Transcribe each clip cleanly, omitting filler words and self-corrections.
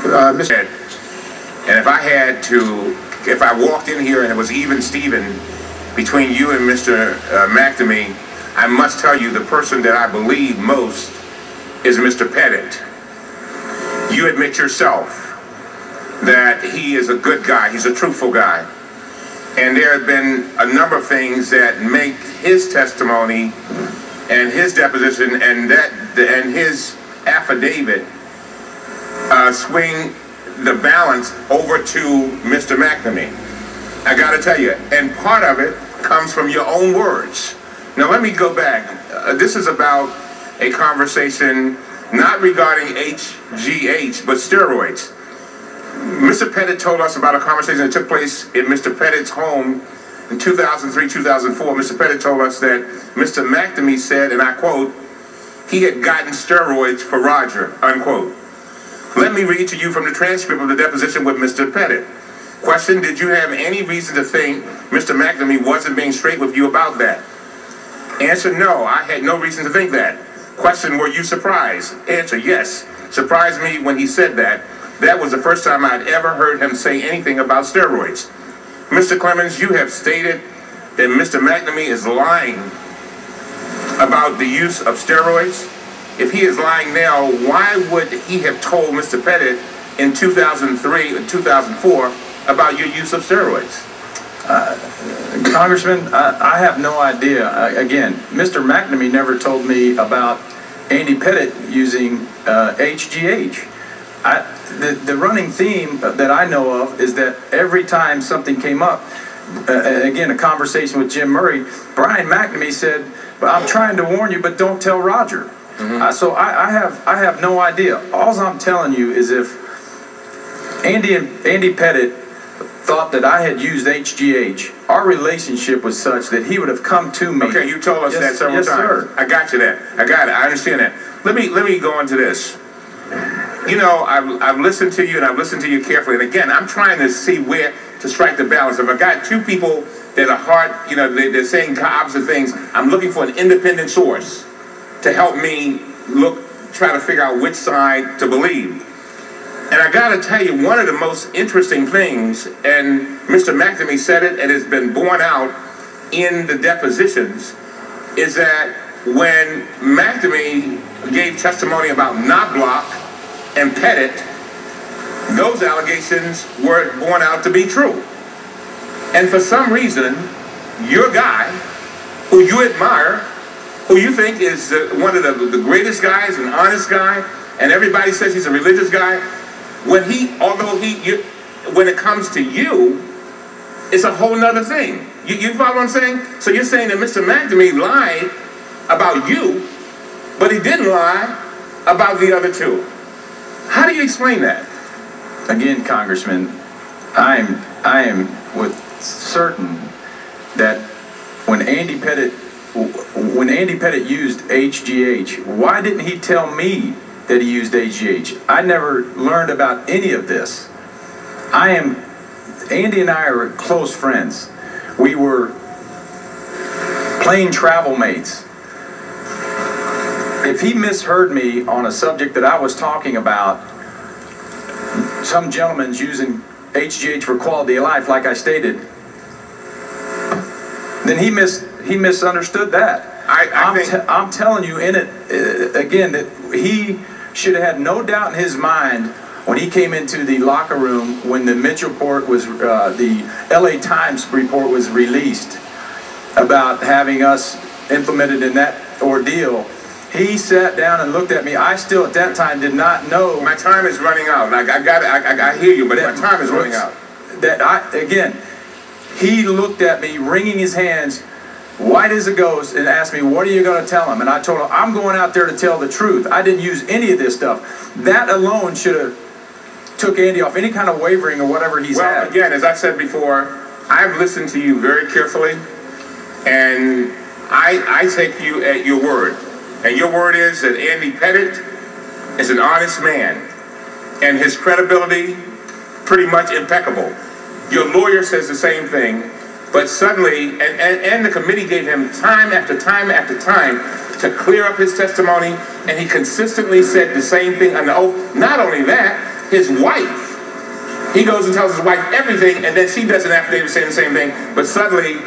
Mr. And if I walked in here and it was even Steven between you and Mr. McNamee, I must tell you the person that I believe most is Mr. Pettit. You admit yourself that he is a good guy, he's a truthful guy. And there have been a number of things that make his testimony and his deposition and his affidavit swing the balance over to Mr. McNamee. I gotta tell you, and part of it comes from your own words. Now let me go back. This is about a conversation not regarding HGH, but steroids. Mr. Pettit told us about a conversation that took place in Mr. Pettit's home in 2003, 2004. Mr. Pettit told us that Mr. McNamee said, and I quote, he had gotten steroids for Roger, unquote. Let me read to you from the transcript of the deposition with Mr. Pettit. Question, did you have any reason to think Mr. McNamee wasn't being straight with you about that? Answer, no, I had no reason to think that. Question, were you surprised? Answer, yes. Surprised me when he said that. That was the first time I'd ever heard him say anything about steroids. Mr. Clemens, you have stated that Mr. McNamee is lying about the use of steroids. If he is lying now, why would he have told Mr. Pettit in 2003 and 2004 about your use of steroids? Congressman, I have no idea. Again, Mr. McNamee never told me about Andy Pettit using HGH. The running theme that I know of is that every time something came up, again, a conversation with Jim Murray, Brian McNamee said, "But I'm trying to warn you, but don't tell Roger." So I have no idea. All I'm telling you is if Andy Pettit thought that I had used HGH, our relationship was such that he would have come to me. Okay, you told us that several times. Sir. I got you that. I got it. I understand that. Let me go into this. You know, I've listened to you and I've listened to you carefully. And again, I'm trying to see where to strike the balance. If I got two people that are they're saying opposite things, I'm looking for an independent source to help me try to figure out which side to believe. And I got to tell you, one of the most interesting things, and Mr. McNamee said it, and it's been borne out in the depositions, is that when McNamee gave testimony about Knobloch and Pettit, those allegations were borne out to be true. And for some reason, your guy, who you admire, who you think is one of the greatest guys, an honest guy, and everybody says he's a religious guy, when it comes to you, it's a whole nother thing. You follow what I'm saying? So you're saying that Mr. McNamee lied about you, but he didn't lie about the other two. How do you explain that? Again, Congressman, I am with certain that when Andy Pettit used HGH, why didn't he tell me that he used HGH? I never learned about any of this. Andy and I are close friends. We were plane travel mates. If he misheard me on a subject that I was talking about, some gentleman's using HGH for quality of life, like I stated, then he misunderstood that. I'm telling you, again, that he should have had no doubt in his mind when he came into the locker room when the Mitchell report was, the LA Times report was released about having us implemented in that ordeal. He sat down and looked at me. I still, at that time, did not know. My time is running out. I hear you, but my time is running out. Again, he looked at me, wringing his hands, white as a ghost, and asked me, "What are you going to tell him?" And I told him, "I'm going out there to tell the truth. I didn't use any of this stuff." That alone should have took Andy off any kind of wavering or whatever he's had. Well, again, as I said before, I've listened to you very carefully, and I take you at your word. And your word is that Andy Pettit is an honest man, and his credibility pretty much impeccable. Your lawyer says the same thing, but suddenly, and the committee gave him time after time after time to clear up his testimony, and he consistently said the same thing on the oath. Not only that, his wife. He goes and tells his wife everything, and then she does an affidavit saying the same thing, but suddenly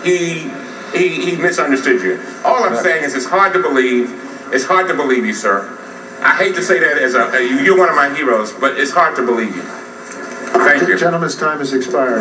he misunderstood you. All I'm saying is it's hard to believe. It's hard to believe you, sir. I hate to say that as you're one of my heroes, but it's hard to believe you. Thank you. Gentleman's time has expired.